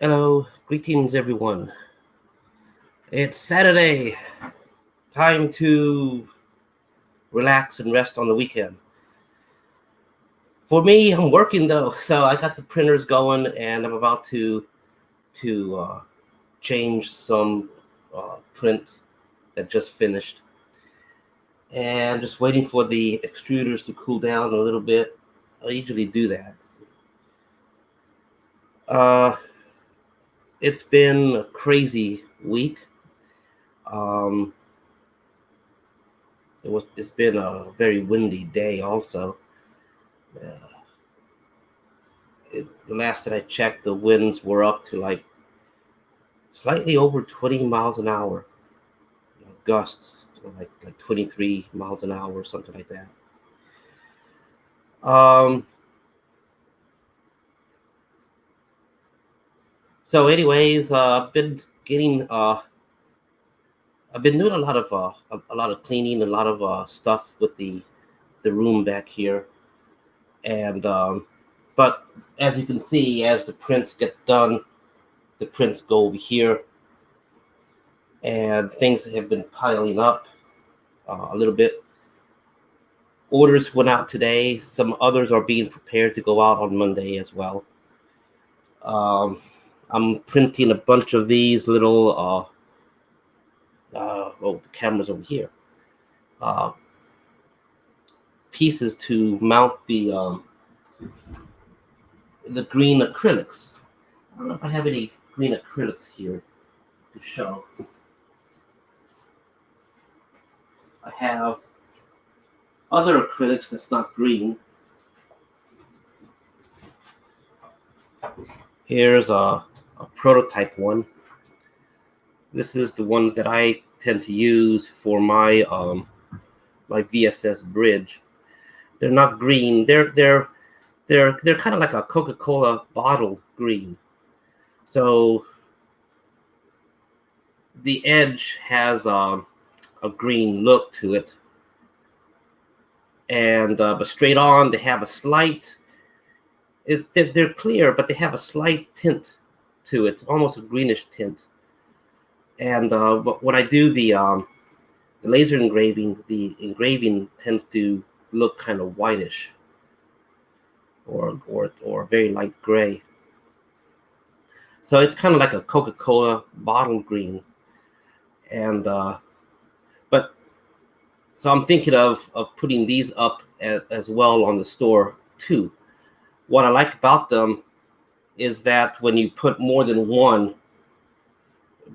Hello, greetings everyone. It's Saturday, time to relax and rest on the weekend. For me, I'm working though, so I got the printers going, and I'm about to change some prints that just finished, and just waiting for the extruders to cool down a little bit. I usually do that. Uh, it's been a crazy week. Um, it's been a very windy day also. Uh, the last that I checked, the winds were up to like slightly over 20 miles an hour, gusts like 23 miles an hour, something like that. Um, so, anyways, I've been doing a lot of cleaning, a lot of stuff with the room back here, and but as you can see, as the prints get done, the prints go over here, and things have been piling up a little bit. Orders went out today. Some others are being prepared to go out on Monday as well. I'm printing a bunch of these little, the camera's over here, uh, pieces to mount the green acrylics. I don't know if I have any green acrylics here to show. I have other acrylics that's not green. Here's a prototype one. This is the ones that I tend to use for my VSS bridge. They're not green. They're kind of like a Coca-Cola bottle green. So the edge has a green look to it, and but straight on they have a slight. They're clear, but they have a slight tint to it, almost a greenish tint. And but when I do the laser engraving, the engraving tends to look kind of whitish or very light gray. So it's kind of like a Coca-Cola bottle green. And but so I'm thinking of putting these up as well on the store too. What I like about them is that when you put more than one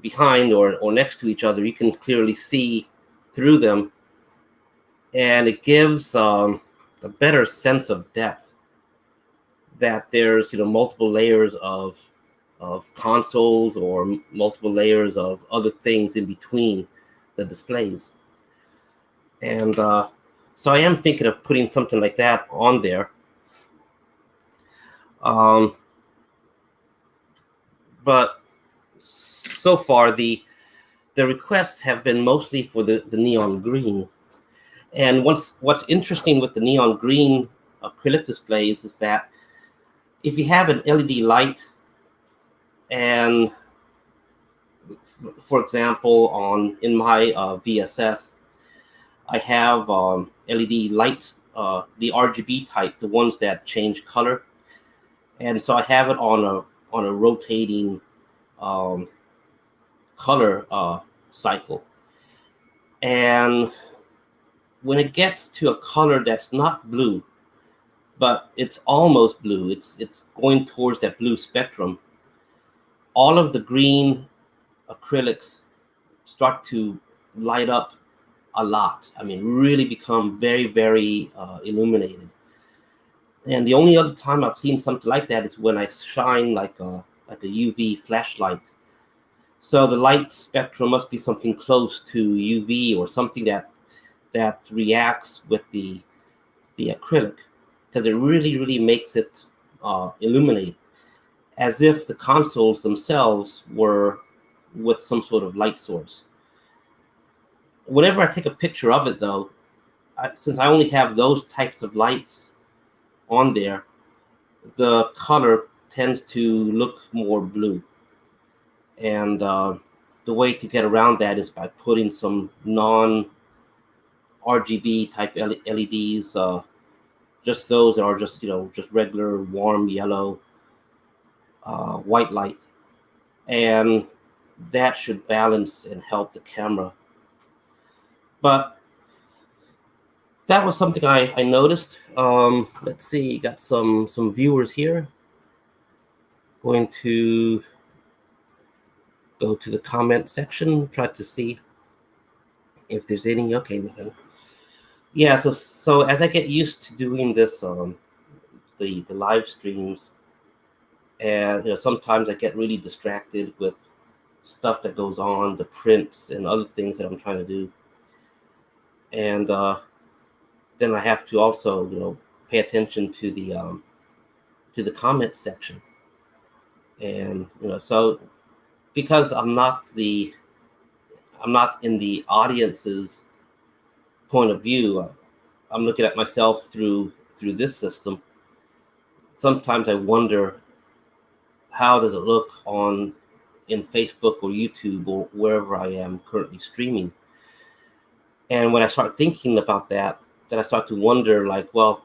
behind or next to each other, you can clearly see through them, and it gives a better sense of depth, that there's multiple layers of consoles or multiple layers of other things in between the displays. And so I am thinking of putting something like that on there. But so far the requests have been mostly for the neon green. And what's interesting with the neon green acrylic displays is that if you have an LED light, and for example, in my VSS, I have LED light, the RGB type, the ones that change color, and so I have it on a rotating color cycle. And when it gets to a color that's not blue, but it's almost blue, it's going towards that blue spectrum, all of the green acrylics start to light up a lot. I mean, really become very, very illuminated. And the only other time I've seen something like that is when I shine like a UV flashlight. So the light spectrum must be something close to UV, or something that reacts with the acrylic, because it really, really makes it illuminate, as if the consoles themselves were with some sort of light source. Whenever I take a picture of it, though, since I only have those types of lights on there, the color tends to look more blue. And the way to get around that is by putting some non-RGB type LEDs, just those that are just just regular warm yellow white light, and that should balance and help the camera. But that was something I noticed. Let's see, got some viewers here. Going to go to the comment section, try to see if there's any. Okay, nothing. Yeah, so as I get used to doing this, the live streams, and sometimes I get really distracted with stuff that goes on, the prints and other things that I'm trying to do, and then I have to also pay attention to the comment section, and so because I'm not in the audience's point of view, I'm looking at myself through this system. Sometimes I wonder, how does it look in Facebook or YouTube or wherever I am currently streaming? And when I start thinking about that, then I start to wonder, like, well,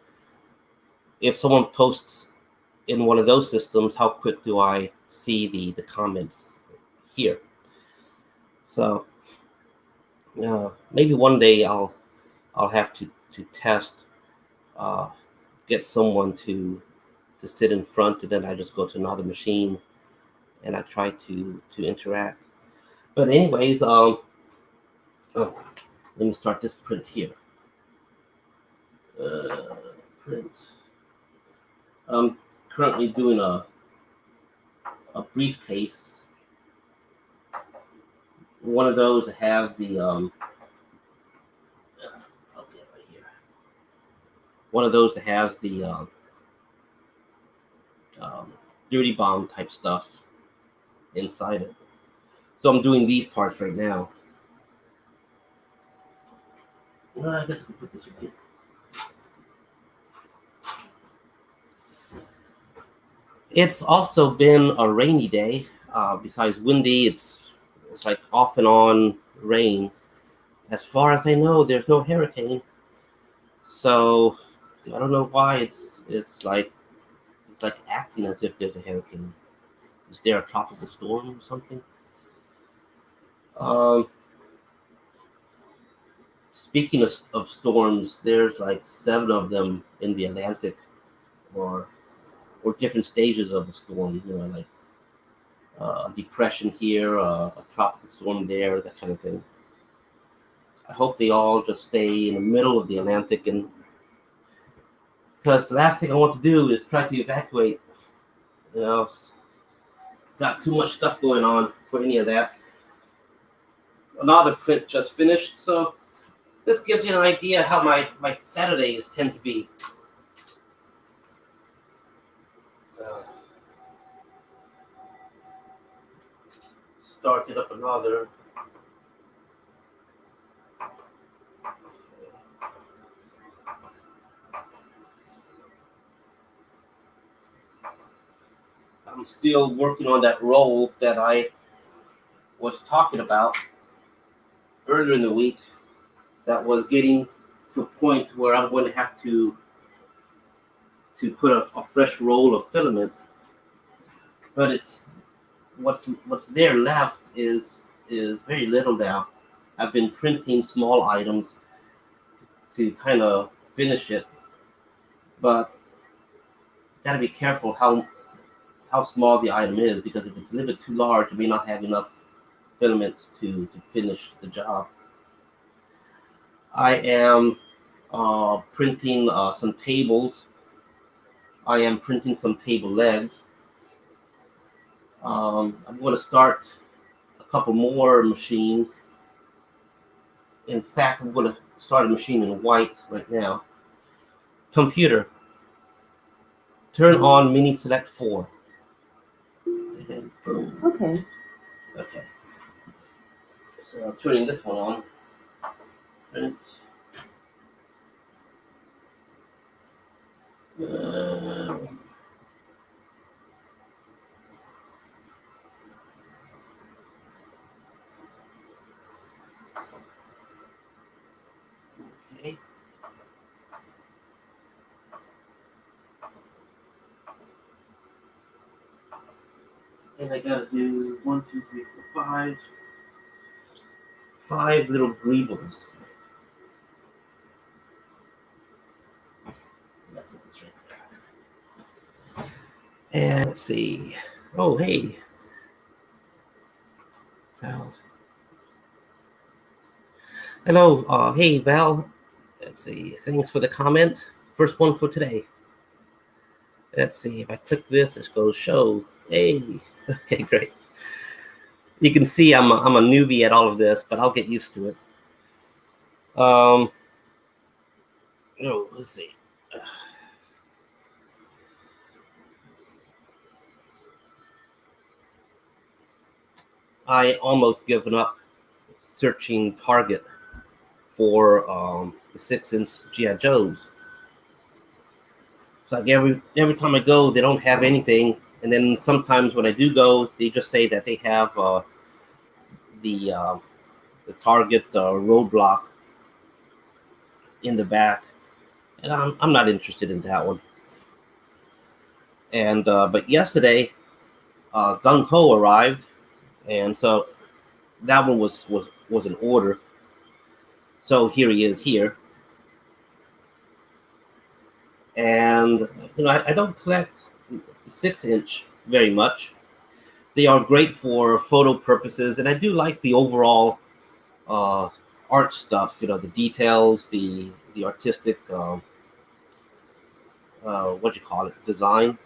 if someone posts in one of those systems, how quick do I see the comments here? So maybe one day I'll have to test, get someone to sit in front, and then I just go to another machine and I try to interact. But anyways, let me start this print here. Print. I'm currently doing a briefcase. One of those that has the okay, right here. One of those that has the dirty bomb type stuff inside it. So I'm doing these parts right now. Well, I guess I can put this right here. It's also been a rainy day. Besides windy, it's like off and on rain. As far as I know, there's no hurricane. So I don't know why it's like acting as if there's a hurricane. Is there a tropical storm or something? Speaking of storms, there's like 7 of them in the Atlantic, or different stages of the storm. Like a depression here, a tropical storm there, that kind of thing. I hope they all just stay in the middle of the Atlantic, and because the last thing I want to do is try to evacuate. Got too much stuff going on for any of that. Another print just finished, so this gives you an idea how my Saturdays tend to be. Started up another. I'm still working on that roll that I was talking about earlier in the week. That was getting to a point where I'm going to have to put a fresh roll of filament. But it's what's there left is very little now. I've been printing small items to kind of finish it, but gotta be careful how small the item is, because if it's a little bit too large, you may not have enough filament to finish the job. I am printing some tables. I am printing some table legs. I'm going to start a couple more machines. In fact, I'm going to start a machine in white right now. Computer, turn on Mini Select 4. Okay. Okay. So I'm turning this one on. Print. And I gotta do 5 little greebles. And let's see. Oh, hey, Val. Hello. Hey, Val. Let's see. Thanks for the comment. First one for today. Let's see. If I click this, it goes show. Hey. Okay, great. You can see I'm a newbie at all of this, but I'll get used to it. Oh, let's see. I almost given up searching Target for the 6-inch GI Joes. It's like every time I go, they don't have anything, and then sometimes when I do go, they just say that they have the Target roadblock in the back, and I'm not interested in that one. And but yesterday, Gung Ho arrived, and so that one was an order. So here he is here, and I don't collect 6-inch very much. They are great for photo purposes, and I do like the overall art stuff. The details, the artistic what do you call it, design.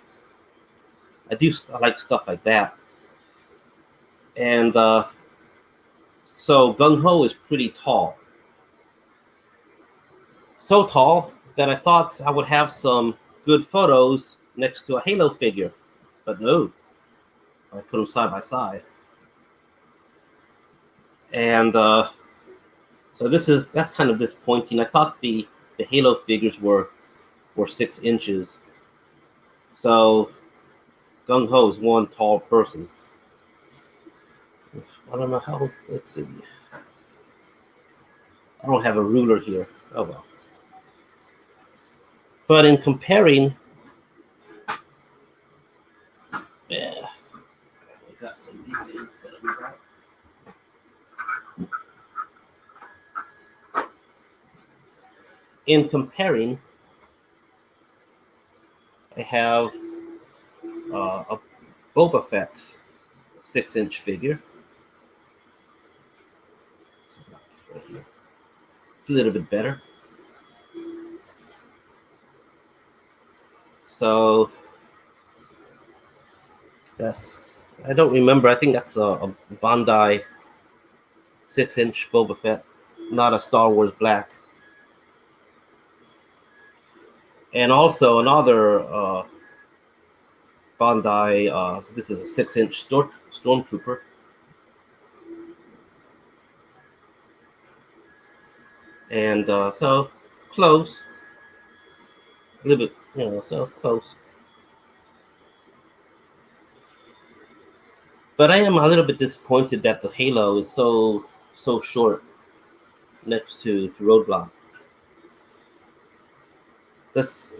I like stuff like that. And so Gung Ho is pretty tall. So tall that I thought I would have some good photos next to a Halo figure. But no, I put them side by side. And so that's kind of disappointing. I thought the Halo figures were 6 inches. So Gung Ho is one tall person. I don't know how. Let's see. I don't have a ruler here. Oh well. But in comparing, yeah, I got some of these things that I brought. In comparing, I have a Boba Fett 6-inch figure. Right here. It's a little bit better. So I don't remember. I think that's a Bandai 6-inch Boba Fett, not a Star Wars Black. And also another Bandai. This is a 6-inch Stormtrooper. And so close, a little bit, so close. But I am a little bit disappointed that the Halo is so short next to Roadblock. This,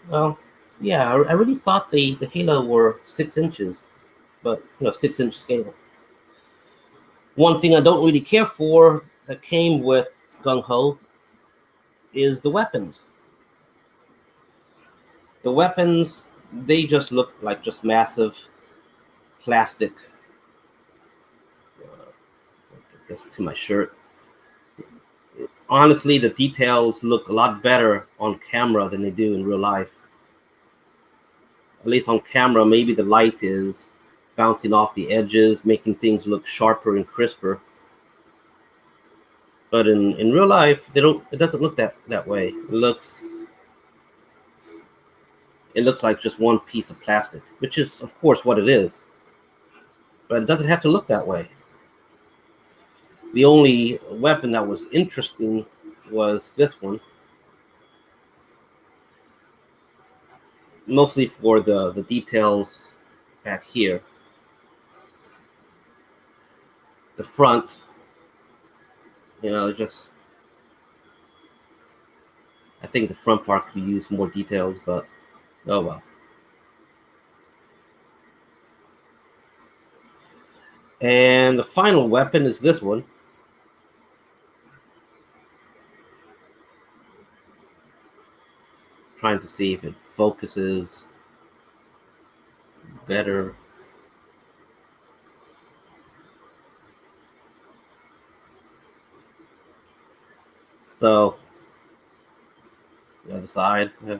well, yeah, I really thought the Halo were 6 inches, but 6-inch scale. One thing I don't really care for that came with Gung Ho is the weapons. The weapons, they just look like just massive plastic. I guess to my shirt. Honestly, the details look a lot better on camera than they do in real life. At least on camera, maybe the light is bouncing off the edges, making things look sharper and crisper. But in real life, it doesn't look that way. It looks like just one piece of plastic, which is of course what it is. But it doesn't have to look that way. The only weapon that was interesting was this one. Mostly for the details back here. The front, just I think the front part could use more details, but oh well. And the final weapon is this one. Trying to see if it focuses better. So the other side. Yeah.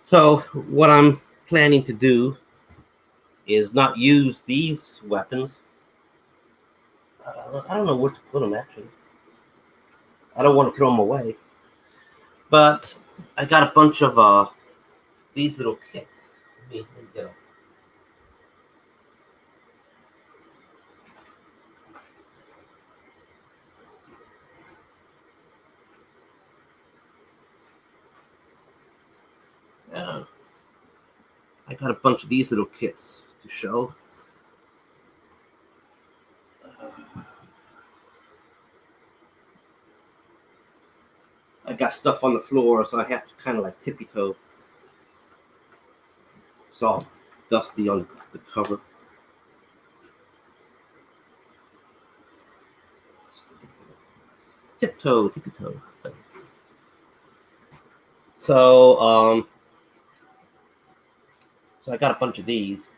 So what I'm planning to do is not use these weapons. I don't know where to put them, actually. I don't want to throw them away. But I got a bunch of these little kits. Let me get them. I got a bunch of these little kits to show. I got stuff on the floor, so I have to kind of like tippy toe. It's all dusty on the cover. Tippy toe. So I got a bunch of these,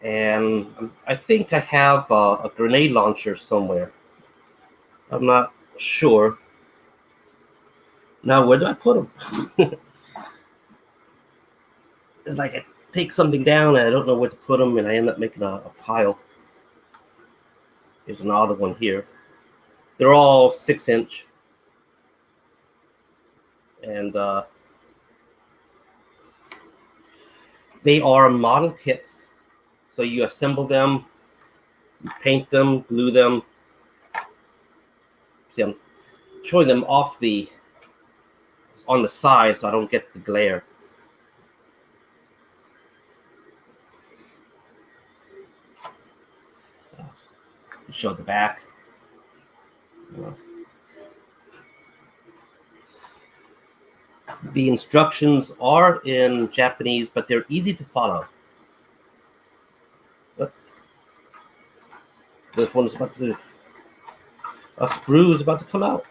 and I think I have a grenade launcher somewhere. I'm not sure. Now, where do I put them? It's like I take something down and I don't know where to put them, and I end up making a pile. There's another one here. They're all 6-inch, and they are model kits. So you assemble them, you paint them, glue them. See, I'm showing them off on the side so I don't get the glare. Show the back. The instructions are in Japanese, but they're easy to follow. This one's about to, a sprue is about to come out.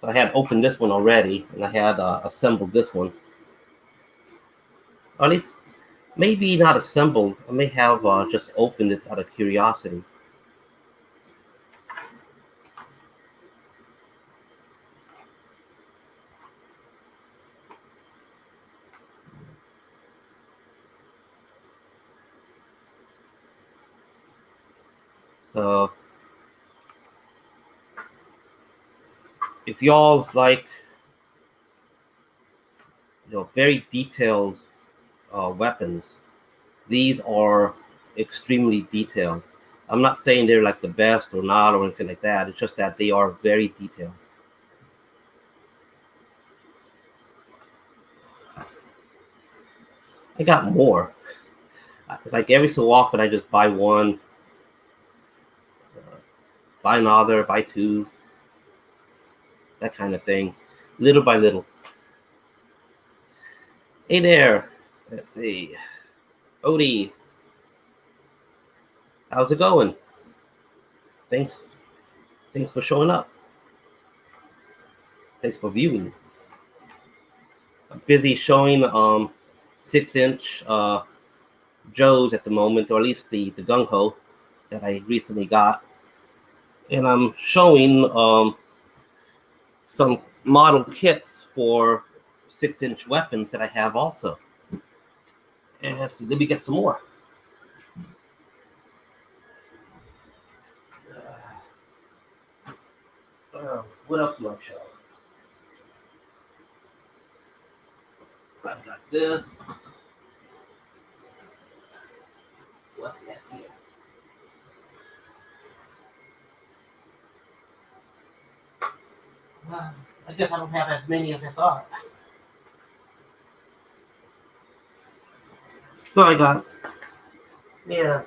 So I had opened this one already, and I had assembled this one. Or at least, maybe not assembled. I may have just opened it out of curiosity. So if y'all like, very detailed weapons, these are extremely detailed. I'm not saying they're like the best or not or anything like that. It's just that they are very detailed. I got more. It's like every so often I just buy one, buy another, buy two, that kind of thing, little by little. Hey there, let's see, Odie, how's it going? Thanks for showing up. Thanks for viewing. I'm busy showing 6-inch Joes at the moment, or at least the gung ho that I recently got, and I'm showing some model kits for 6-inch weapons that I have also. And let me get some more. What else do I show? I've got this. What's that here? I guess I don't have as many as I thought. So I got, yeah,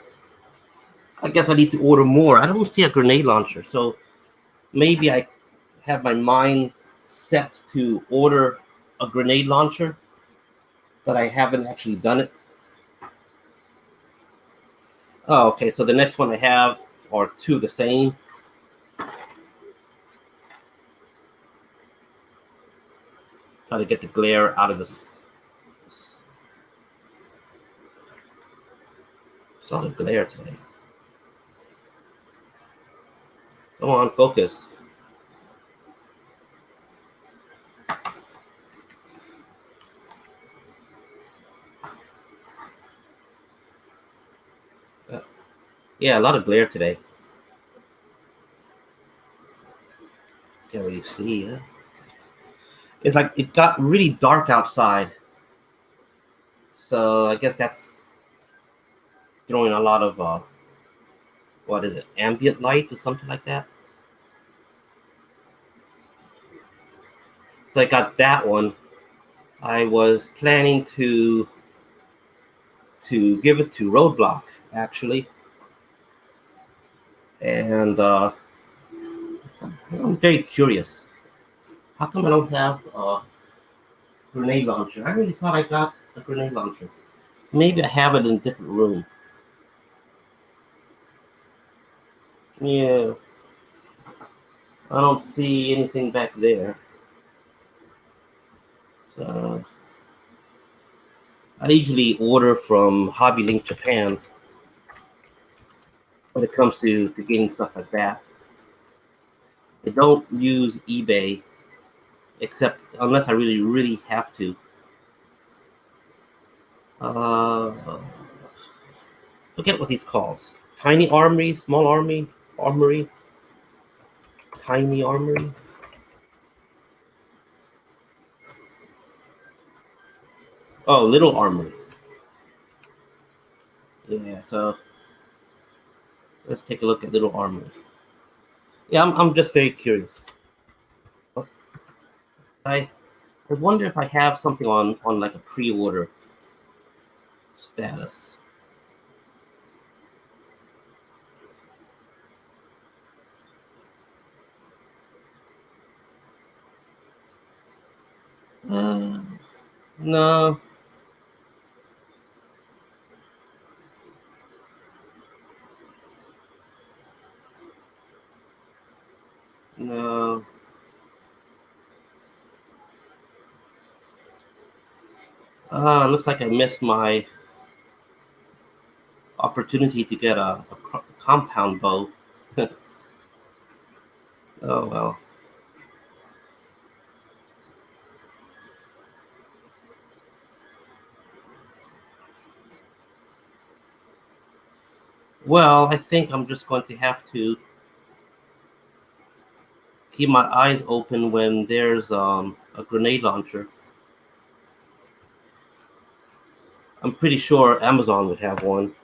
I guess I need to order more. I don't see a grenade launcher, so maybe I have my mind set to order a grenade launcher, but I haven't actually done it. Oh, okay. So the next one I have are two of the same. Try to get the glare out of this. Saw the glare today. Come on, focus. Yeah, a lot of glare today. Can't really see. Huh? It's like it got really dark outside, so I guess that's throwing a lot of what is it, ambient light or something like that. So I got that one. I was planning to give it to Roadblock actually, and I'm very curious. How come I don't have a grenade launcher? I really thought I got a grenade launcher. Maybe I have it in a different room. Yeah, I don't see anything back there. So I usually order from Hobby Link Japan when it comes to getting stuff like that. I don't use eBay except unless I really, really have to. Uh, Forget what these calls. Tiny armory, small armory, tiny armory. Oh, little armory. Yeah, so let's take a look at little armory. Yeah, I'm just very curious. I I wonder if I have something on like a pre-order status. Uh, no, no. Looks like I missed my opportunity to get a compound bow. Oh well. Well, I think I'm just going to have to keep my eyes open when there's a grenade launcher. I'm pretty sure Amazon would have one.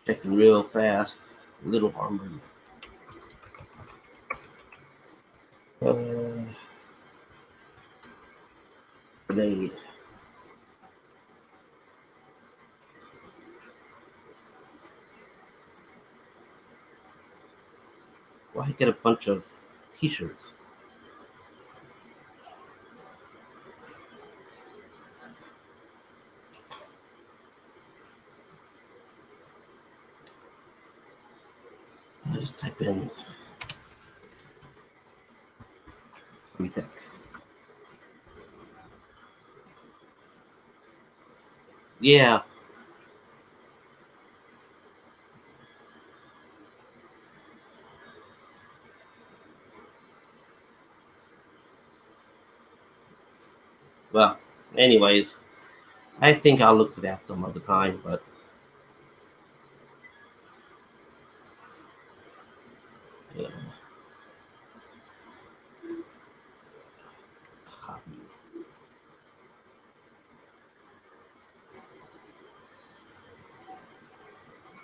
Checking real fast. Little armory. Uh, Grenade. Why get a bunch of T-shirts? I just type in Retech. Yeah. Well, anyways, I think I'll look for that some other time. But yeah, copy.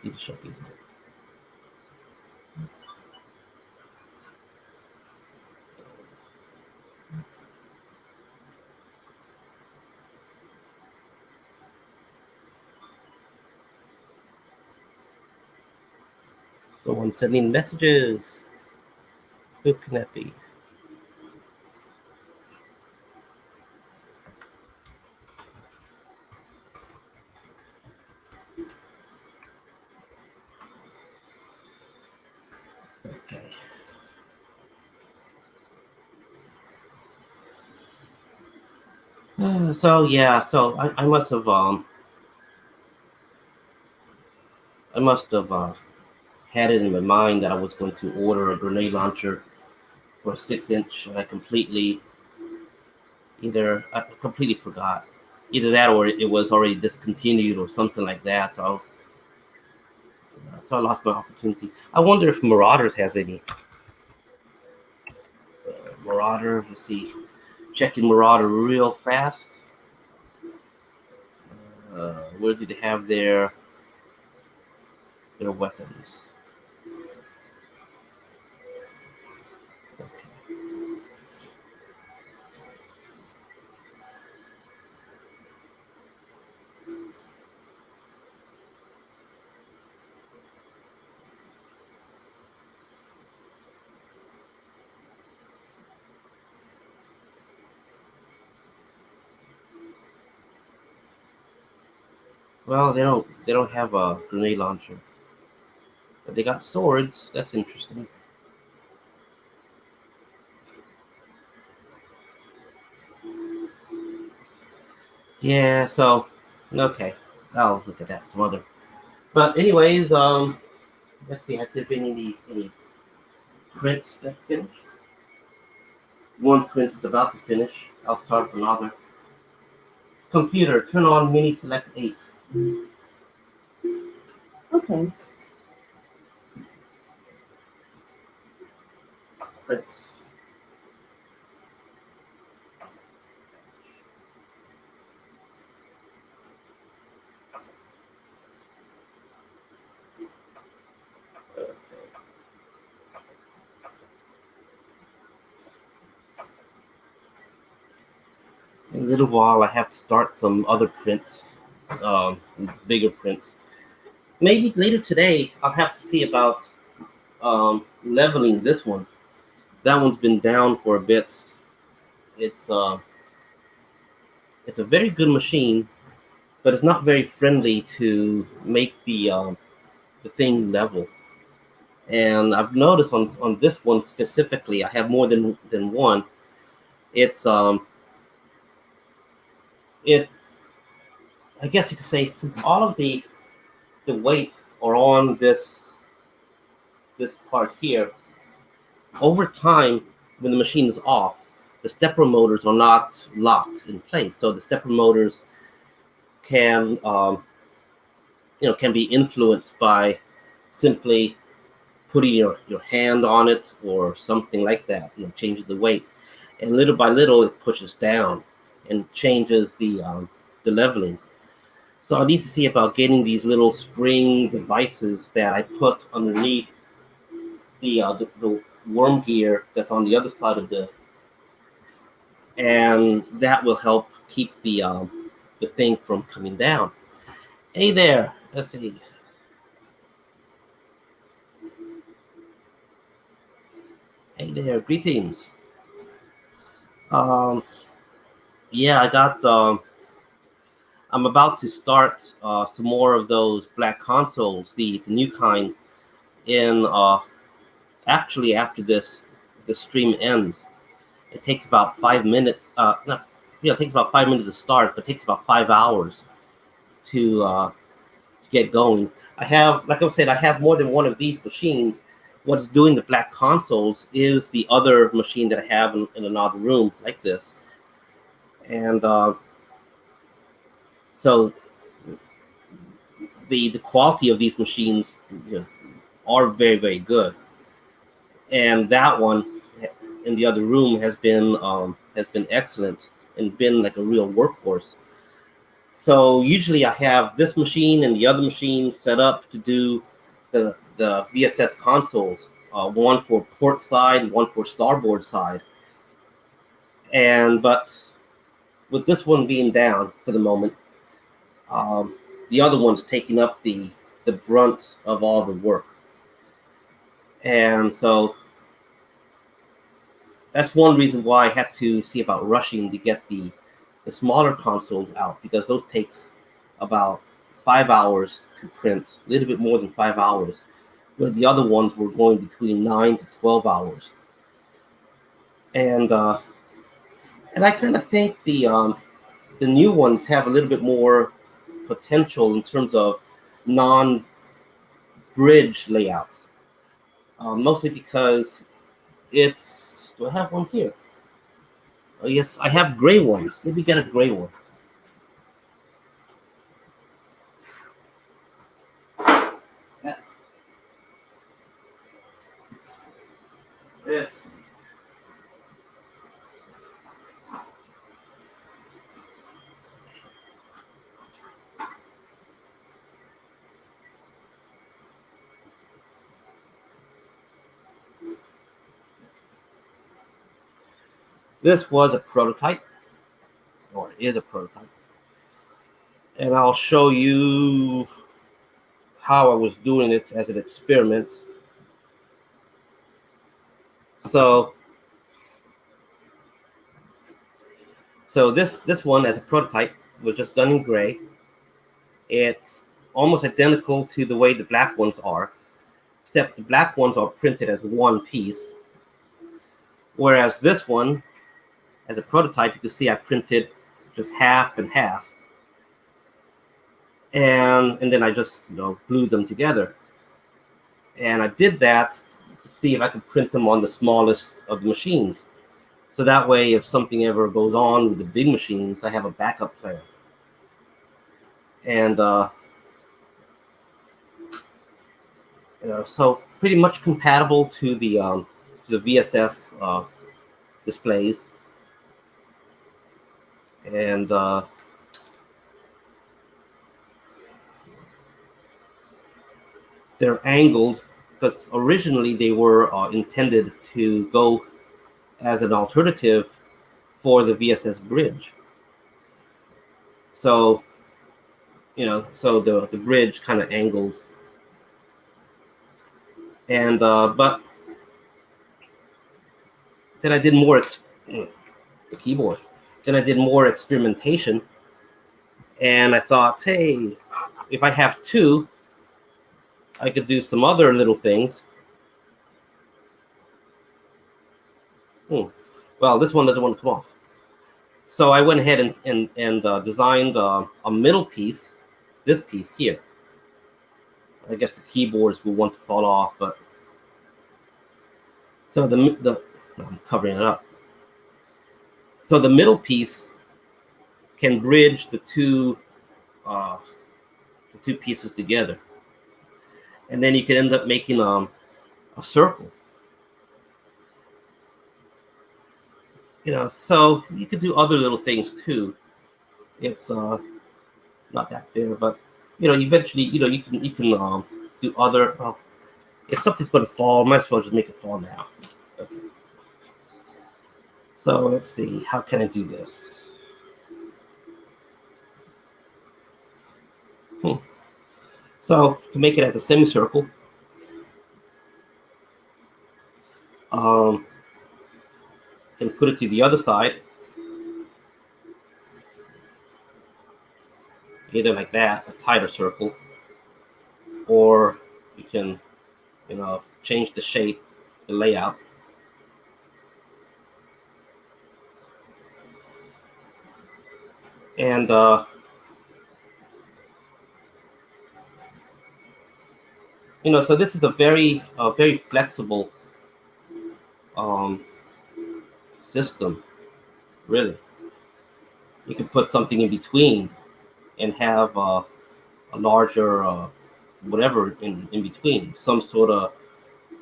It should be. Someone sending messages. Who can that be? Okay. So yeah, so I must have had it in my mind that I was going to order a grenade launcher for a 6 inch, and I completely forgot. Either that or it was already discontinued or something like that. So I lost my opportunity. I wonder if Marauders has any. Marauder, let's see. Checking Marauder real fast. Where do they have their weapons? Okay. Well, they don't have a grenade launcher, but they got swords. That's interesting. Yeah. So okay, I'll look at that some other. But anyways, let's see. Has there been any prints that finished? One print is about to finish. I'll start another. Computer, turn on mini select 8. Okay. Prints. In a little while, I have to start some other prints, um, bigger prints. Maybe later today, I'll have to see about leveling this one. That one's been down for a bit. It's uh, it's a very good machine, but it's not very friendly to make the thing level. And I've noticed on this one specifically, I have more than one. It's it I guess you could say since all of the weight are on this part here, over time when the machine is off, the stepper motors are not locked in place. So the stepper motors can can be influenced by simply putting your hand on it or something like that. Changes the weight, and little by little it pushes down and changes the leveling. So I need to see about getting these little spring devices that I put underneath the worm gear that's on the other side of this, and that will help keep the thing from coming down. Hey there, let's see. Hey there, greetings. Um, yeah, I'm about to start some more of those black consoles, the new kind, in actually after this stream ends. It takes about 5 minutes. Not, it takes about 5 minutes to start, but it takes about 5 hours to get going. I have, like I said, I have more than one of these machines. What's doing the black consoles is the other machine that I have in another room like this, and so the quality of these machines, are very good. And that one in the other room has been excellent and been like a real workhorse. So usually I have this machine and the other machine set up to do the VSS consoles, one for port side, one for starboard side. And but with this one being down for the moment, um, the other one's taking up the brunt of all the work. And so that's one reason why I had to see about rushing to get the smaller consoles out, because those takes about 5 hours to print, a little bit more than 5 hours, where the other ones were going between 9 to 12 hours. And I kind of think the new ones have a little bit more potential in terms of non-bridge layouts, mostly because it's. Do I have one here? Oh yes, I have gray ones. Let me get a gray one. Yes. This was a prototype, or is a prototype, and I'll show you how I was doing it as an experiment. So this one as a prototype was just done in gray. It's almost identical to the way the black ones are, except the black ones are printed as one piece, whereas this one, as a prototype, you can see I printed just half and half, and then I just glued them together. And I did that to see if I could print them on the smallest of the machines, so that way if something ever goes on with the big machines, I have a backup plan. And so pretty much compatible to the VSS displays. And they're angled because originally they were intended to go as an alternative for the VSS bridge. So so the bridge kind of angles. And but then I did more the keyboard. Then I did more experimentation, and I thought, hey, if I have two, I could do some other little things. Well, this one doesn't want to come off. So I went ahead and designed a middle piece, this piece here. I guess the keyboards will want to fall off, but so I'm covering it up. So the middle piece can bridge the two pieces together, and then you can end up making a circle. So you could do other little things too. It's not that there, but eventually you can do other. If something's going to fall, might as well just make it fall now. Okay. So let's see, how can I do this? So to make it as a semicircle, and put it to the other side, either like that, a tighter circle, or you can, change the shape, the layout. And so this is a very flexible system, really. You can put something in between and have a larger whatever in between, some sort of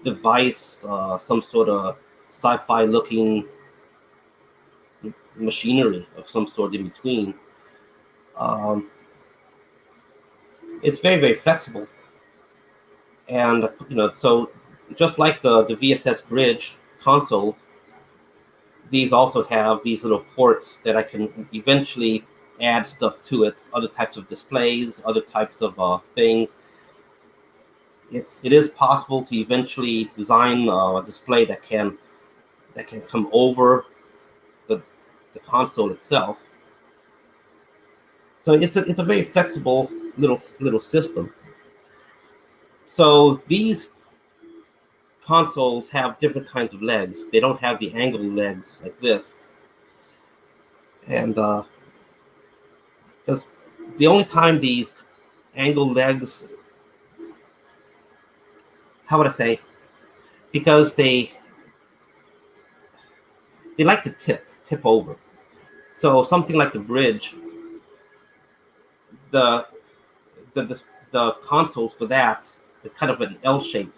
device, some sort of sci-fi looking machinery of some sort in between. It's very flexible, and so just like the VSS bridge consoles, these also have these little ports that I can eventually add stuff to it, other types of displays, other types of things. It is possible to eventually design a display that can that can come over the console itself. So it's a very flexible little system. So these consoles have different kinds of legs. They don't have the angled legs like this. And because the only time these angled legs, how would I say, because they like to tip over. So something like the bridge, the the consoles for that is kind of an L shape,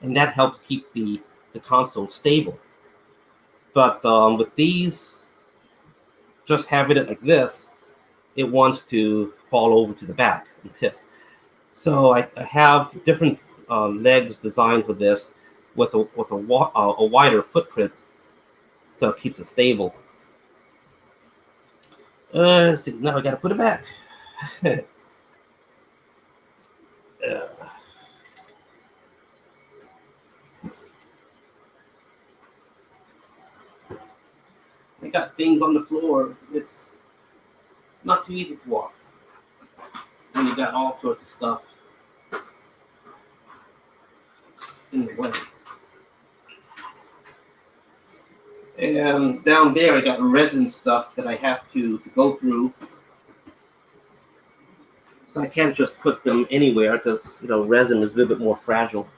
and that helps keep the console stable. But with these, just having it like this, it wants to fall over to the back and tip. So I have different legs designed for this with a wider footprint, so it keeps it stable. Let's see, now I got to put it back. I got things on the floor. It's not too easy to walk when you got all sorts of stuff in the way. And down there, I got resin stuff that I have to go through. So I can't just put them anywhere because, resin is a little bit more fragile.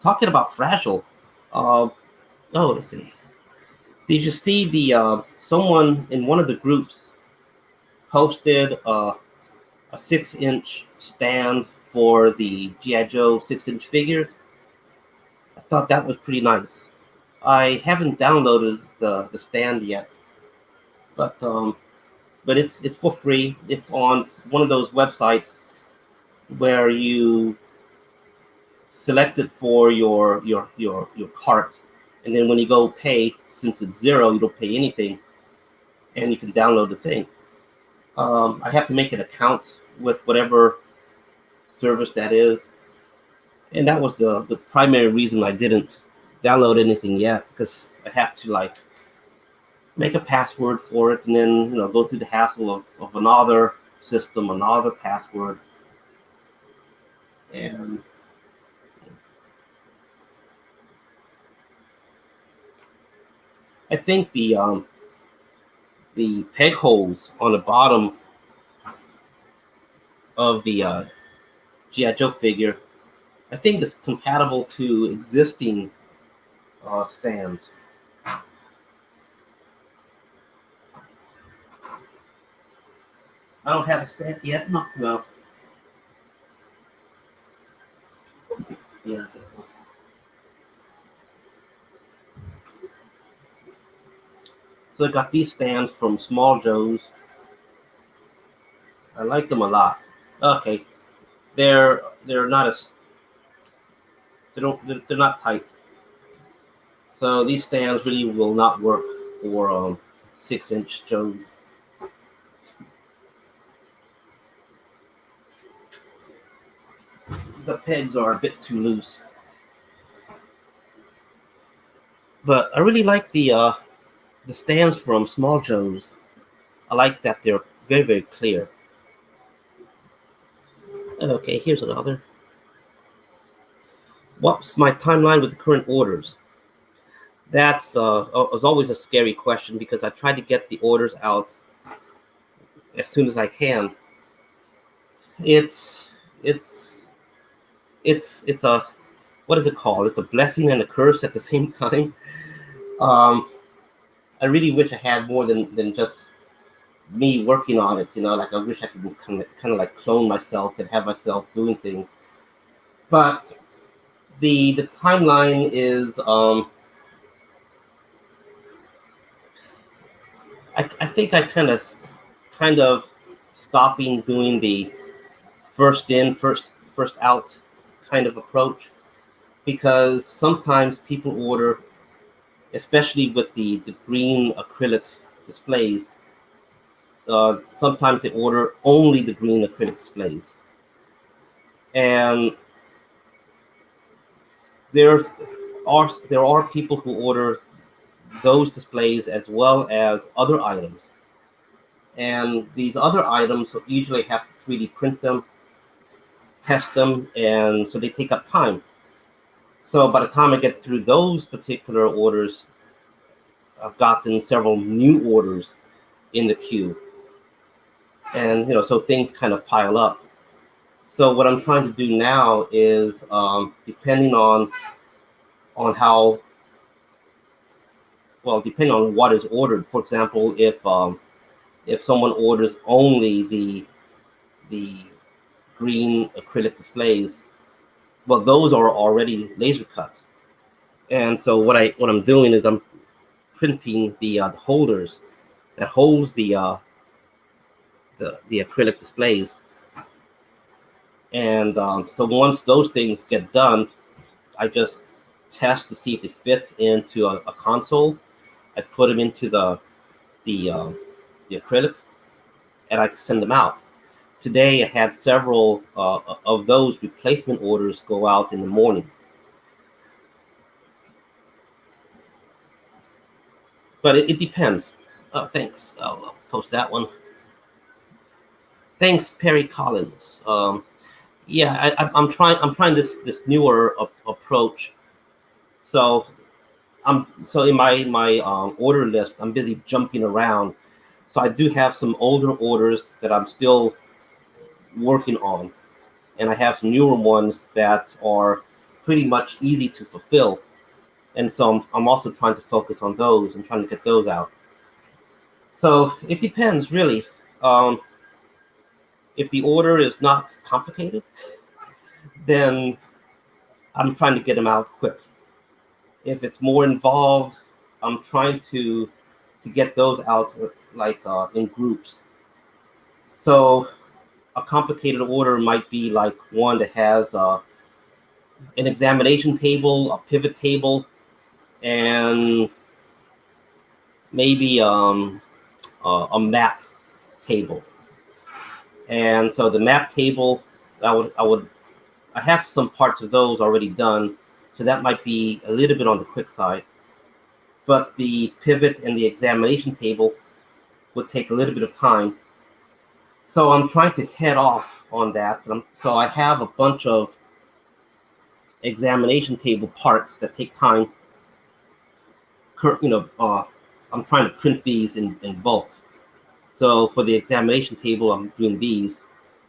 Talking about fragile, let's see. Did you see the someone in one of the groups posted a 6-inch stand for the G.I. Joe 6-inch figures? I thought that was pretty nice. I haven't downloaded the stand yet, but it's for free. It's on one of those websites where you select it for your cart, and then when you go pay, since it's $0, you don't pay anything, and you can download the thing. I have to make an account with whatever service that is, and that was the primary reason I didn't download anything yet, because I have to make a password for it, and then go through the hassle of another system, another password, and I think the peg holes on the bottom of the G.I. Joe figure, I think it's compatible to existing stands. I don't have a stand yet. No. Yeah. So I got these stands from Small Joe's. I like them a lot. Okay, they're not as they're not tight. So these stands really will not work for 6-inch Joes. The pegs are a bit too loose. But I really like the stands from Small Joe's. I like that they're very, very clear. Okay, here's another. What's my timeline with the current orders? That's was always a scary question because I try to get the orders out as soon as I can. It's a, what is it called? It's a blessing and a curse at the same time. I really wish I had more than just me working on it. I wish I could kind of clone myself and have myself doing things. But the timeline is I think I kind of stopping doing the first in first out kind of approach, because sometimes people order, especially with the green acrylic displays, sometimes they order only the green acrylic displays, and there are people who order those displays as well as other items, and these other items usually have to 3D print them, test them, and so they take up time. So by the time I get through those particular orders, I've gotten several new orders in the queue, and so things kind of pile up. So what I'm trying to do now is, depending on how well, depending on what is ordered. For example, if someone orders only the green acrylic displays, well, those are already laser cut, and so what I'm doing is I'm printing the holders that holds the acrylic displays, and so once those things get done, I just test to see if they fit into a console. I put them into the acrylic, and I send them out. Today I had several of those replacement orders go out in the morning. But it depends. Oh, thanks. I'll post that one. Thanks, Perry Collins. Yeah, I'm trying this newer approach. So in my order list, I'm busy jumping around. So I do have some older orders that I'm still working on, and I have some newer ones that are pretty much easy to fulfill. And so I'm also trying to focus on those and trying to get those out. So it depends, really. If the order is not complicated, then I'm trying to get them out quick. If it's more involved, I'm trying to get those out in groups. So a complicated order might be like one that has an examination table, a pivot table, and maybe a map table. And so the map table, I have some parts of those already done, so that might be a little bit on the quick side. But the pivot and the examination table would take a little bit of time. So I'm trying to head off on that. So I have a bunch of examination table parts that take time. I'm trying to print these in bulk. So for the examination table, I'm doing these.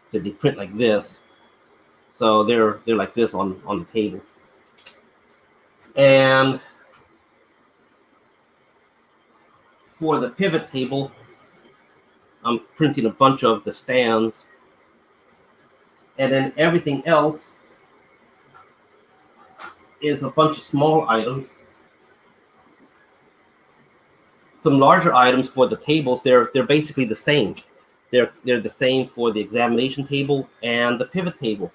So they print like this. So they're like this on the table. And for the pivot table, I'm printing a bunch of the stands. And then everything else is a bunch of small items. Some larger items for the tables, they're basically the same. They're the same for the examination table and the pivot table,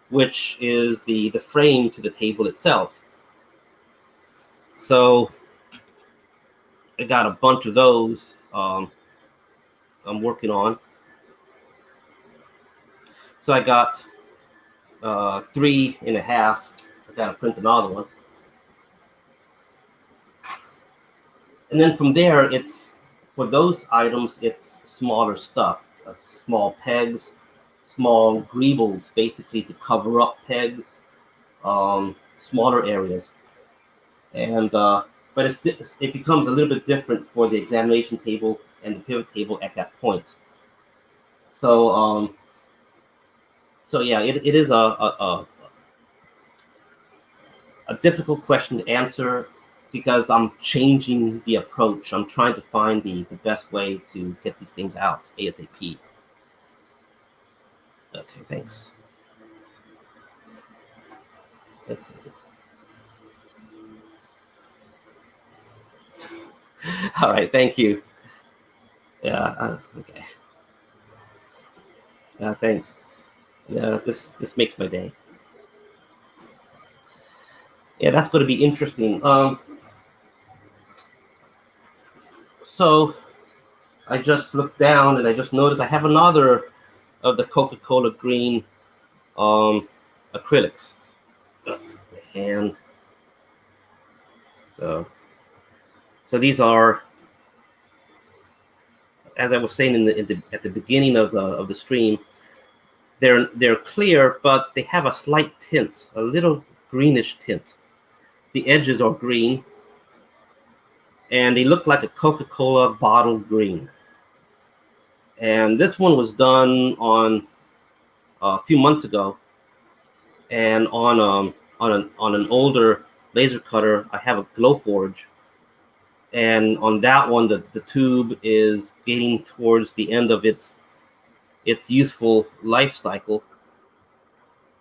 which is the frame to the table itself. So I got a bunch of those I'm working on. So I got 3.5. I gotta print another one. And then from there, for those items, it's smaller stuff, small pegs, small greebles, basically to cover up pegs, smaller areas. And but it becomes a little bit different for the examination table and the pivot table at that point. So yeah, it is a difficult question to answer, because I'm changing the approach. I'm trying to find the best way to get these things out ASAP. Okay, thanks. That's it. All right, thank you. Yeah, okay. Yeah, thanks. Yeah, this makes my day. Yeah, that's going to be interesting. So I just looked down and I just noticed I have another of the Coca-Cola green acrylics. can. So these are, as I was saying at the beginning of the stream, they're clear, but they have a slight tint, a little greenish tint. The edges are green, and they look like a Coca-Cola bottle green. And this one was done on a few months ago, and on an older laser cutter, I have a Glowforge, and on that one, the tube is getting towards the end of its useful life cycle.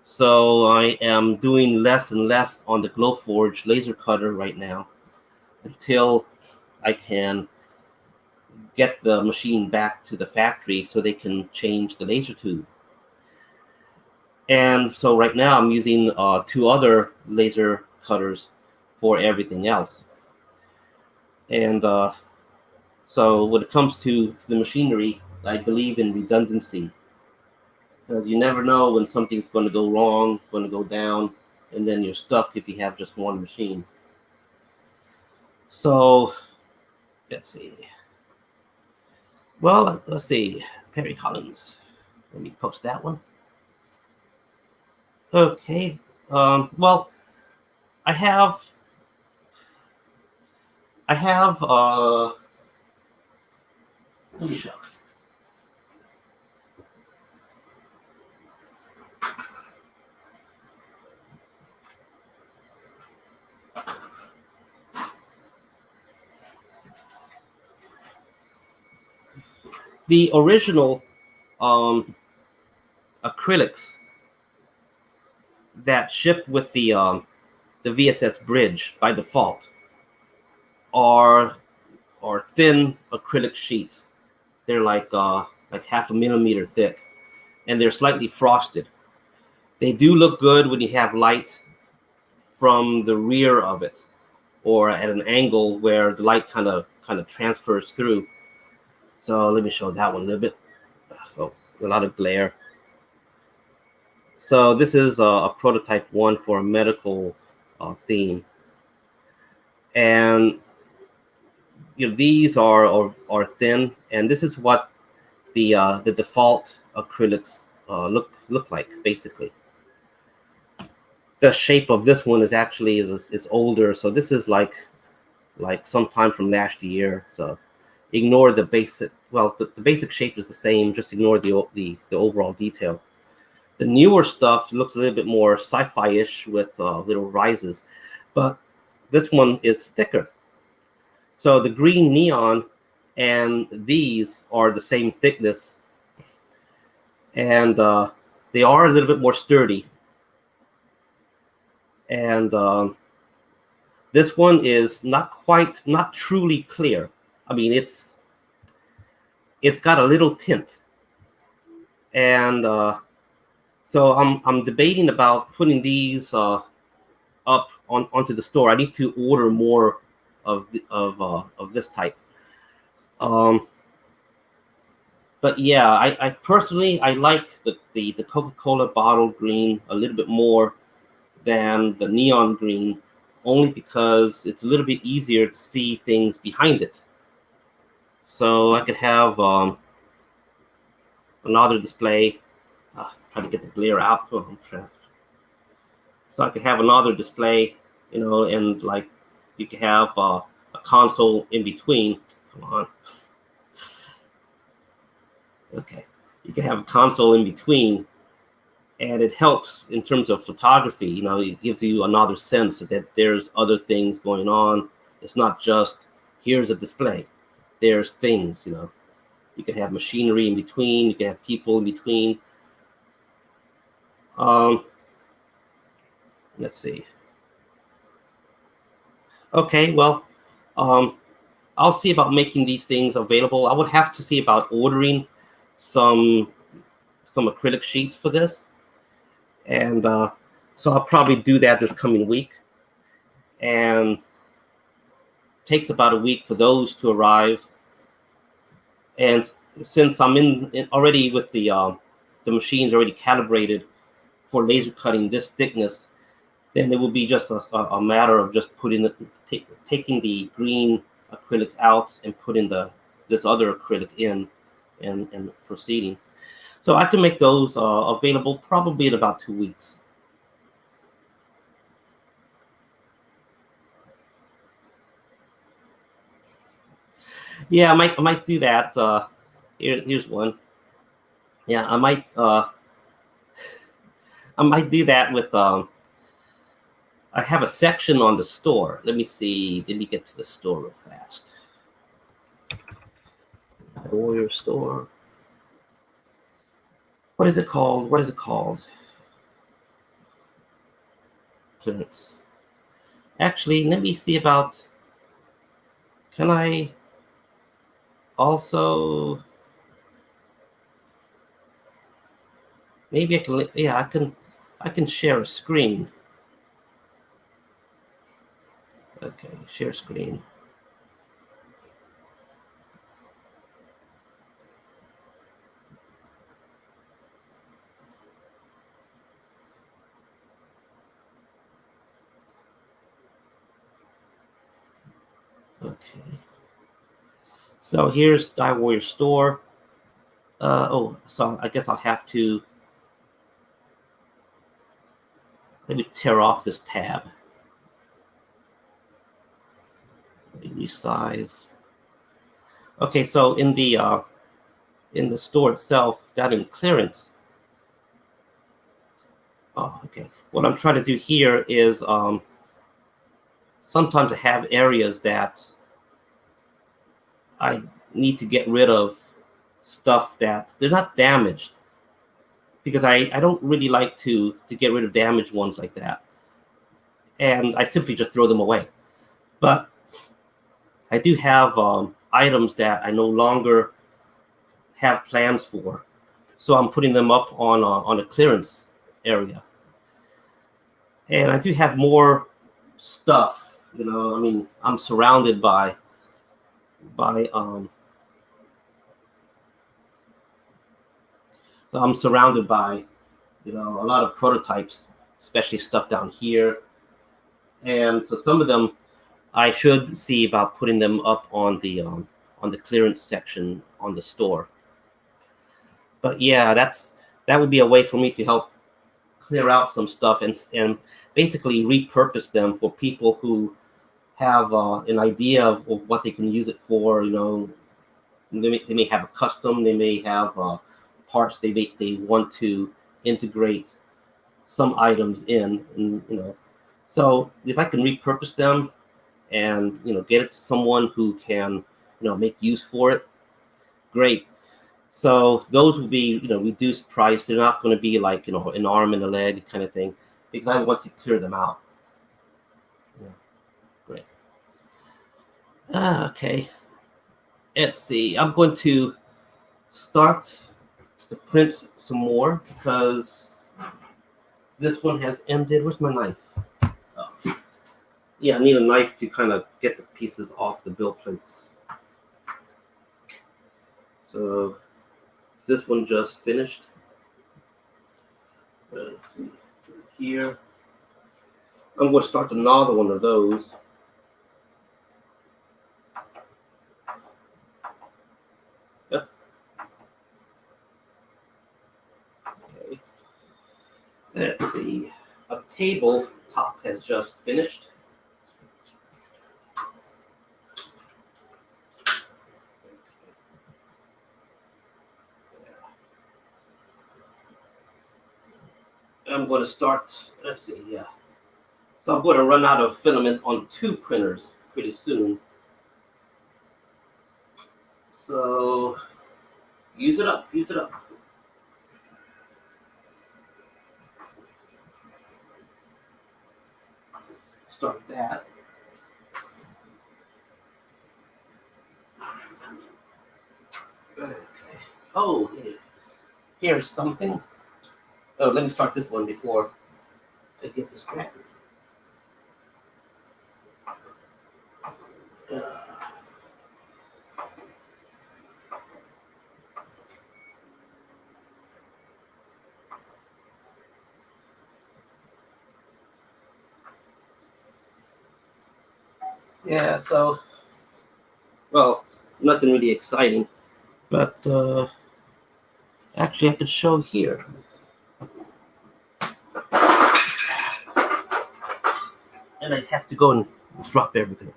So I am doing less and less on the Glowforge laser cutter right now until I can get the machine back to the factory so they can change the laser tube. And so right now I'm using 2 other laser cutters for everything else. And so when it comes to the machinery, I believe in redundancy, because you never know when something's going to go wrong, going to go down, and then you're stuck if you have just one machine. So let's see. Well, let's see. Perry Collins. Let me post that one. Okay. Well, I have let me show. The original acrylics that ship with the VSS bridge by default are thin acrylic sheets. They're like half a millimeter thick, and they're slightly frosted. They do look good when you have light from the rear of it, or at an angle where the light kind of transfers through. So let me show that one a little bit. Oh, a lot of glare. So this is a prototype one for a medical theme, and these are thin, and this is what the default acrylics look like basically. The shape of this one is actually is older, so this is like sometime from last year. So ignore the basic. Well, the basic shape is the same. Just ignore the overall detail. The newer stuff looks a little bit more sci-fi-ish with little rises, but this one is thicker. So the green neon and these are the same thickness, and they are a little bit more sturdy. And this one is not truly clear. I mean, it's got a little tint, and so I'm debating about putting these up onto the store. I need to order more of this type. But yeah, I personally like the Coca-Cola bottle green a little bit more than the neon green, only because it's a little bit easier to see things behind it. So I could have another display. Try to get the glare out. Oh, I'm trapped. So I could have another display, and like you could have a console in between. Come on. Okay. You can have a console in between, and it helps in terms of photography. It gives you another sense that there's other things going on. It's not just here's a display. There's things. You can have machinery in between. You can have people in between. Let's see. Okay, well, I'll see about making these things available. I would have to see about ordering some acrylic sheets for this, and so I'll probably do that this coming week. And takes about a week for those to arrive. And since I'm in already with the machines already calibrated for laser cutting this thickness, then it will be just a matter of just taking the green acrylics out and putting this other acrylic in, and proceeding. So I can make those available probably in about 2 weeks. Yeah, I might do that. Here's one. Yeah, I might do that with. I have a section on the store. Let me see. Let me get to the store real fast. Warrior store. What is it called? What is it called? Clearance. Actually, let me see about. Can I also? Maybe I can. Yeah, I can. I can share a screen. Okay, share screen. Okay. So here's DieWarriors store. So I guess I'll have to let me tear off this tab. Let me resize. Okay, so in the store itself, got in clearance. Oh, okay. What I'm trying to do here is sometimes I have areas that I need to get rid of stuff that they're not damaged, because I don't really like to get rid of damaged ones like that, and I simply just throw them away. But I do have items that I no longer have plans for, so I'm putting them up on a clearance area. And I do have more stuff. I mean, I'm surrounded by so I'm surrounded by a lot of prototypes, especially stuff down here. And so some of them I should see about putting them up on the clearance section on the store. But yeah, that would be a way for me to help clear out some stuff and basically repurpose them for people who have an idea of what they can use it for. They may have a custom, they may have parts they want to integrate some items in, and so if I can repurpose them and get it to someone who can make use for it, great. So those will be reduced price. They're not going to be like an arm and a leg kind of thing, because I want to clear them out. Yeah, great. Okay, let's see. I'm going to start to print some more because this one has ended. Where's my knife? Oh. Yeah, I need a knife to kind of get the pieces off the build plates. So this one just finished. Let's see here. I'm going to start another one of those. Yep. Okay. Let's see. A table top has just finished. I'm going to start. Let's see. Yeah. So I'm going to run out of filament on 2 printers pretty soon. So use it up. Use it up. Start that. Okay. Oh, here's something. Oh, let me start this one before I get distracted. Yeah, so, well, nothing really exciting, but actually I could show here. And I have to go and drop everything.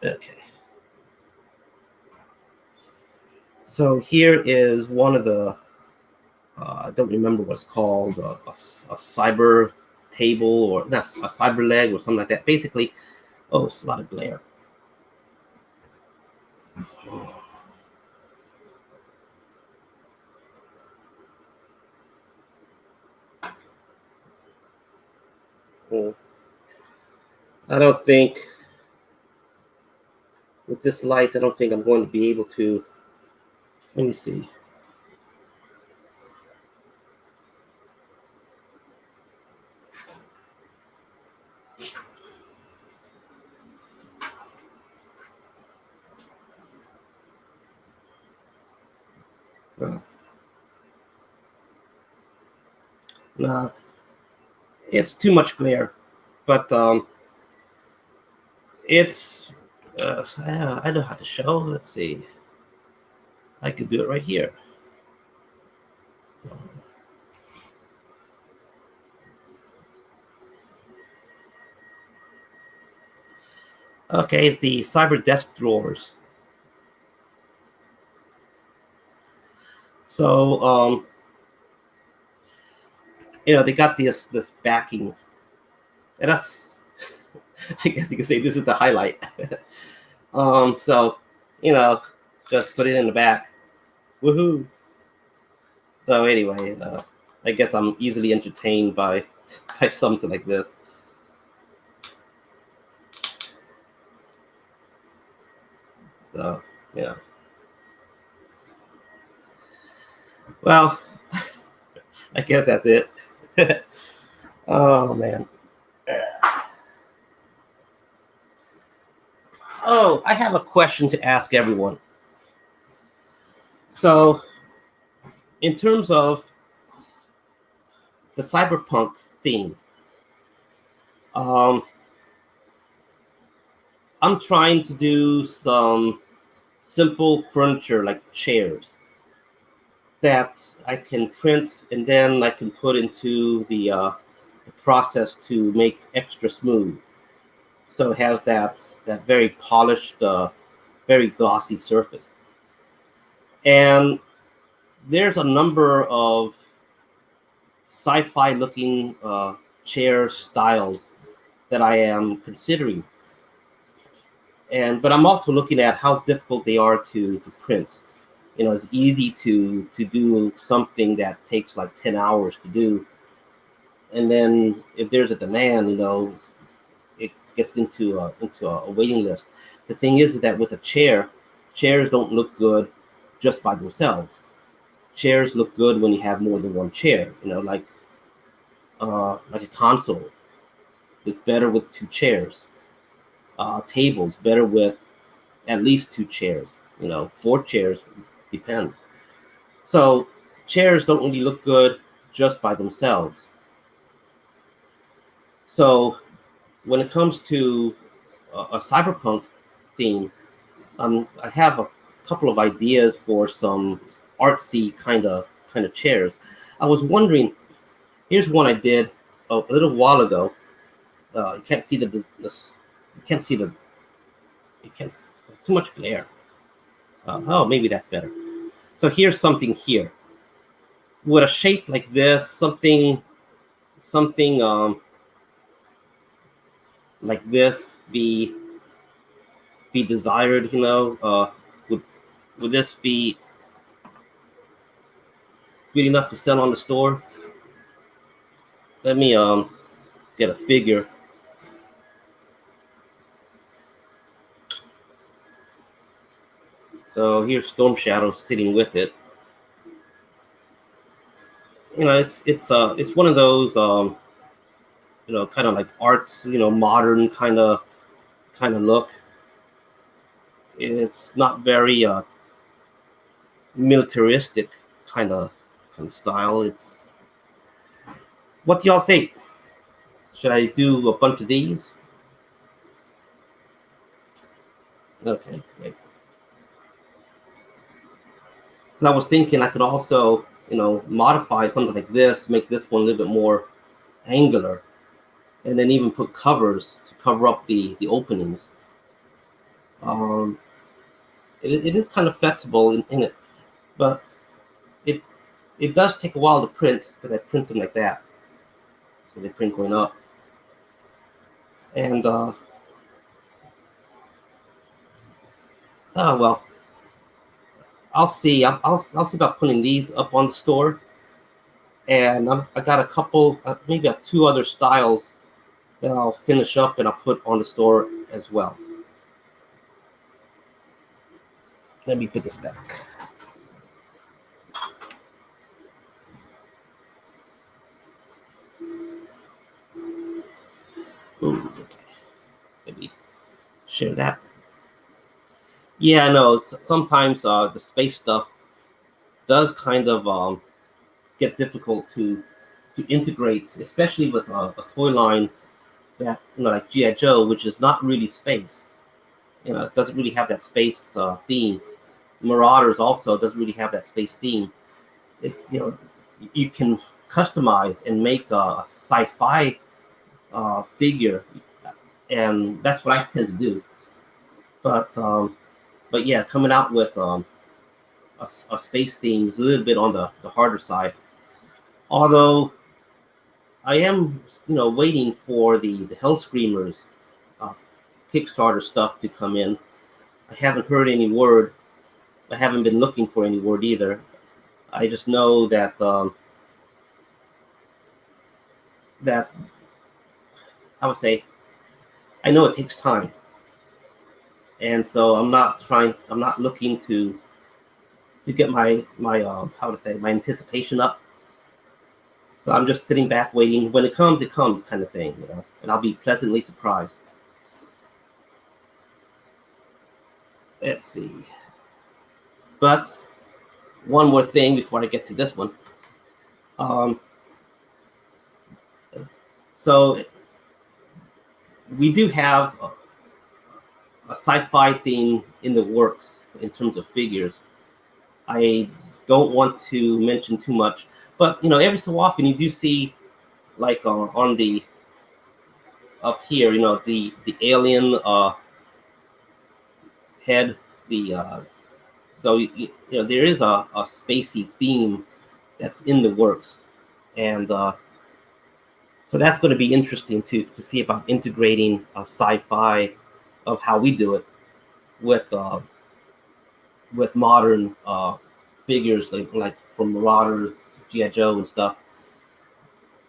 Okay. So here is one of the, I don't remember what it's called, a cyber table or not a cyber leg or something like that. Basically, oh, it's a lot of glare. I don't think with this light, I don't think I'm going to be able to. Let me see. Nah, it's too much glare, but it's. I know how to show. Let's see. I could do it right here. Okay, it's the cyber desk drawers. So they got this backing, and that's I guess you could say this is the highlight. So just put it in the back. Woohoo! So anyway, I guess I'm easily entertained by by something like this. So yeah. Well, I guess that's it. Oh man. Oh, I have a question to ask everyone. So, in terms of the cyberpunk theme, um, I'm trying to do some simple furniture like chairs that I can print and then I can put into the process to make extra smooth. So it has that very polished, very glossy surface. And there's a number of sci-fi looking chair styles that I am considering. But I'm also looking at how difficult they are to print. It's easy to do something that takes like 10 hours to do. And then if there's a demand, it gets into a waiting list. The thing is that with a chair, chairs don't look good just by themselves. Chairs look good when you have more than one chair. Like a console, it's better with two chairs. Tables better with at least two chairs. Four chairs depends. So chairs don't really look good just by themselves. So when it comes to a cyberpunk theme, I have a couple of ideas for some artsy kind of chairs. I was wondering. Here's one I did a little while ago. You can't see you can't see the. You can't. Too much glare. Oh, maybe that's better. So here's something here with a shape like this. Something like this be desired. Would would this be good enough to sell on the store? Let me get a figure. So here's Storm Shadow sitting with it. It's one of those kind of like arts, modern kind of look. It's not very militaristic kind of style. It's what do y'all think? Should I do a bunch of these? Okay, great. Because I was thinking I could also, modify something like this, make this one a little bit more angular, and then even put covers to cover up the openings. Um, it is kind of flexible in it, but it it does take a while to print because I print them like that, so they print going up. And oh well, I'll see. I'll see about putting these up on the store, and I got a couple, maybe got two other styles that I'll finish up and I'll put on the store as well. Let me put this back. Ooh, okay. Maybe share that. Yeah, I know. Sometimes the space stuff does kind of get difficult to integrate, especially with a toy line that like GI Joe, which is not really space. It doesn't really have that space theme. Marauders also doesn't really have that space theme. You can customize and make a sci-fi figure, and that's what I tend to do. But yeah, coming out with a space theme is a little bit on the harder side. Although I am, waiting for the Hell Screamers uh, Kickstarter stuff to come in. I haven't heard any word. I haven't been looking for any word either. I just know that I would say I know it takes time, and so I'm not looking to get my how to say my anticipation up. So I'm just sitting back waiting. When it comes, kind of thing. And I'll be pleasantly surprised. Let's see. But one more thing before I get to this one. Um, so we do have a sci-fi theme in the works in terms of figures. I don't want to mention too much, but every so often you do see, like on the up here, the alien head, the so there is a spacey theme that's in the works, and so that's going to be interesting to see about integrating sci-fi of how we do it with modern figures like from Marauders, GI Joe, and stuff.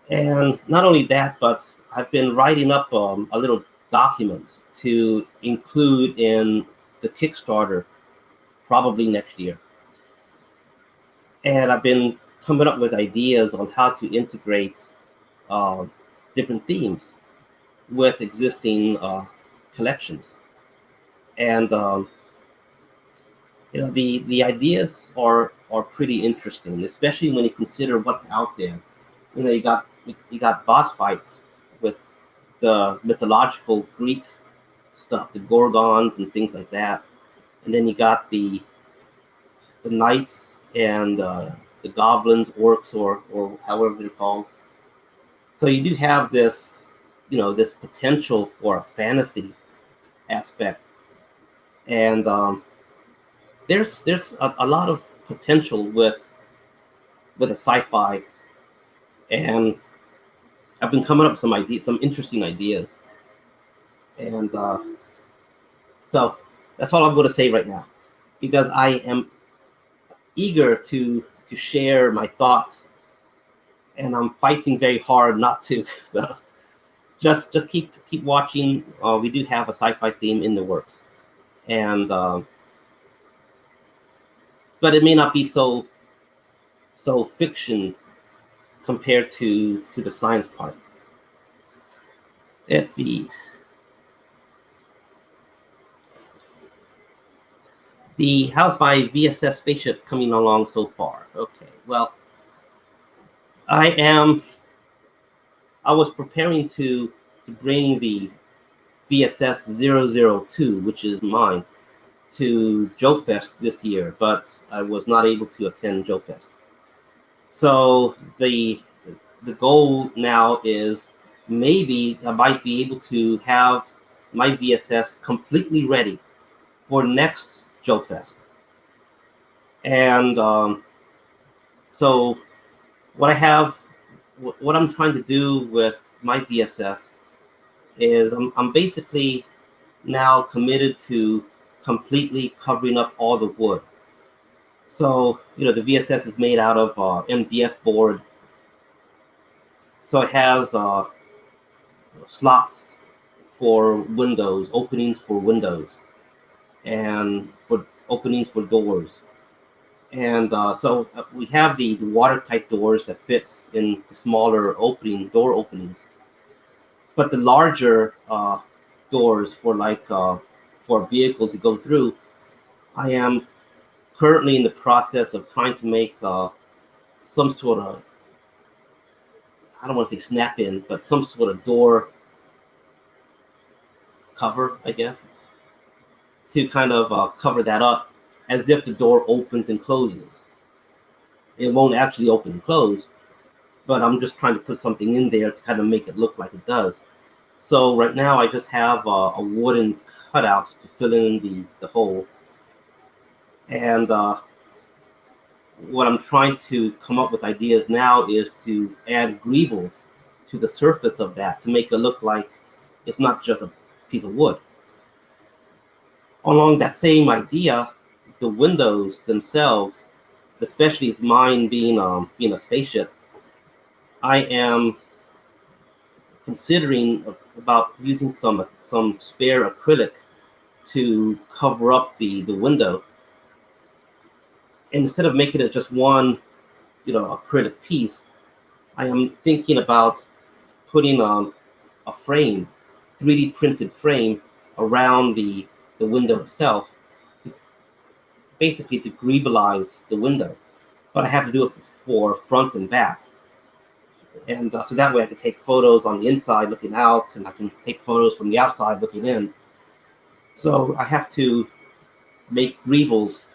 And not only that, but I've been writing up a little document to include in the Kickstarter probably next year. And I've been coming up with ideas on how to integrate uh, different themes with existing collections. And the ideas are pretty interesting, especially when you consider what's out there. You got boss fights with the mythological Greek stuff, the Gorgons and things like that, and then you got the knights and the goblins, orcs, or however they're called. So you do have this potential for a fantasy aspect, and there's a lot of potential with a sci-fi, and I've been coming up with some interesting ideas, and so that's all I'm going to say right now, because I am eager to share my thoughts, and I'm fighting very hard not to. So just keep watching. We do have a sci-fi theme in the works, and but it may not be so fiction compared to the science part. Let's see. How's my VSS spaceship coming along so far? Okay, well, I was preparing to bring the VSS 002, which is mine. to Joe Fest this year, but I was not able to attend Joe Fest. So the goal now is maybe I might be able to have my VSS completely ready for next Joe Fest. And so what I'm trying to do with my VSS is I'm basically now committed to completely covering up all the wood. So, the VSS is made out of MDF board. So it has slots for windows, openings for windows, and for openings for doors. And so we have the watertight doors that fits in the smaller door openings. But the larger doors for for a vehicle to go through, I am currently in the process of trying to make some sort of, I don't want to say snap in, but some sort of door cover, I guess, to kind of cover that up as if the door opens and closes. It won't actually open and close, but I'm just trying to put something in there to kind of make it look like it does. So right now I just have a wooden cutout to fill in the hole. And what I'm trying to come up with ideas now is to add greebles to the surface of that to make it look like it's not just a piece of wood. Along that same idea, the windows themselves, especially mine being a spaceship, I am considering about using some spare acrylic to cover up the window. And instead of making it just one, acrylic piece, I am thinking about putting a frame, 3D printed frame around the window itself, basically to greebleize the window. But I have to do it for front and back. And so that way I can take photos on the inside looking out, and I can take photos from the outside looking in. So I have to make greebles,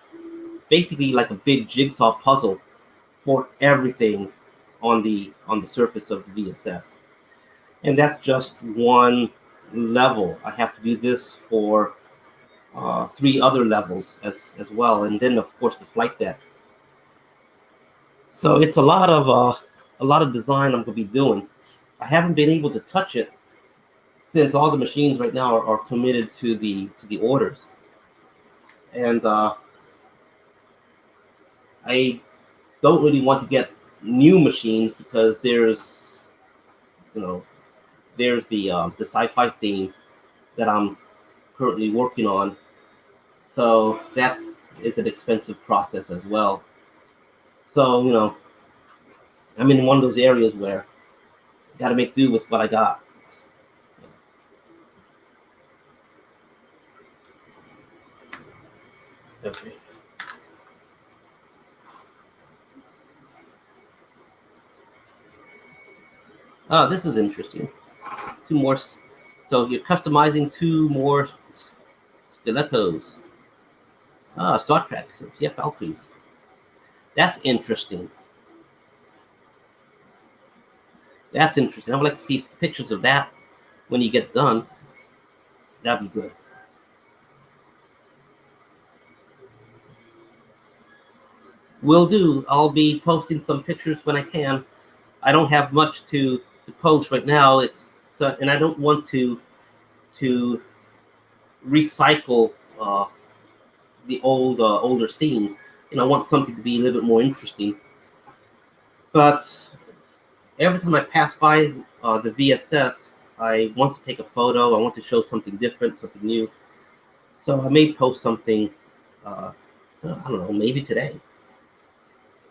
basically like a big jigsaw puzzle for everything on the surface of the VSS. And that's just one level. I have to do this for 3 other levels as well, and then of course the flight deck. So it's a lot of design I'm going to be doing. I haven't been able to touch it since all the machines right now are committed to the orders, and I don't really want to get new machines because there's the sci-fi theme that I'm currently working on. So it's an expensive process as well. So I'm in one of those areas where I got to make do with what I got. Okay. Oh, this is interesting. 2 more. So you're customizing 2 more stilettos. Star Trek. Yeah, Valkyries. That's interesting. That's interesting. I would like to see pictures of that when you get done. That'd be good. Will do. I'll be posting some pictures when I can. I don't have much to post right now. And I don't want to recycle the older scenes. I want something to be a little bit more interesting. But every time I pass by the VSS, I want to take a photo. I want to show something different, something new. So I may post something. I don't know, maybe today.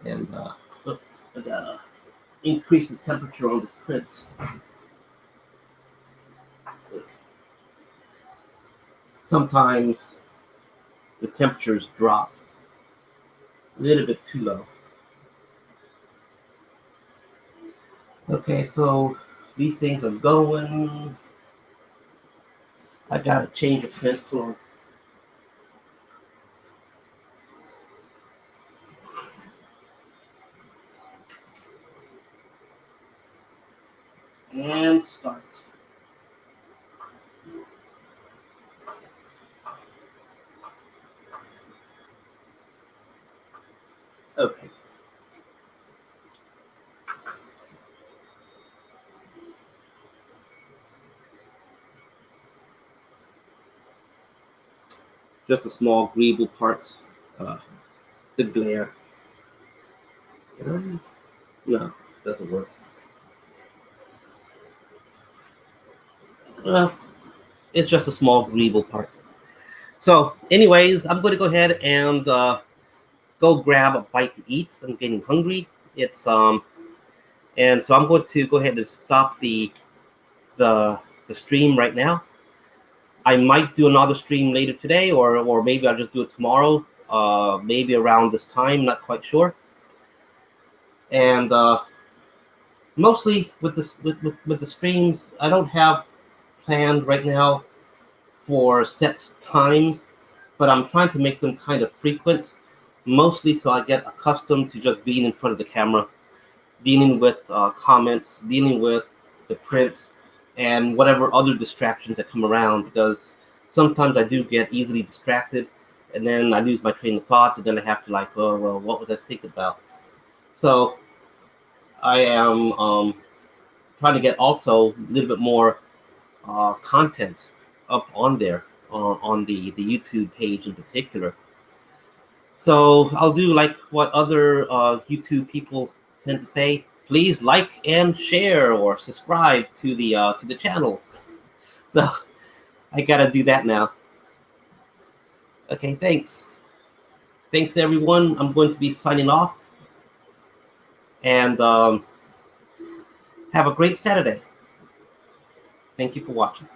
And I gotta increase the temperature on this print. Sometimes the temperatures drop a little bit too low. Okay, so these things are going. I gotta change the print tool. And start. Okay. Just a small agreeable parts. The glare. No, doesn't work. Well, it's just a small agreeable part. So, anyways, I'm going to go ahead and go grab a bite to eat. I'm getting hungry. And so I'm going to go ahead and stop the stream right now. I might do another stream later today, or maybe I'll just do it tomorrow. Maybe around this time, not quite sure. And mostly with this with the streams, I don't have planned right now for set times, but I'm trying to make them kind of frequent, mostly so I get accustomed to just being in front of the camera, dealing with comments, dealing with the prints, and whatever other distractions that come around, because sometimes I do get easily distracted, and then I lose my train of thought, and then I have to like, oh, well, what was I thinking about? So I am trying to get also a little bit more content up on there on the YouTube page in particular. So I'll do like what other YouTube people tend to say. Please like and share or subscribe to the channel. So I gotta do that now. Okay, thanks. Thanks everyone. I'm going to be signing off, and have a great Saturday. Thank you for watching.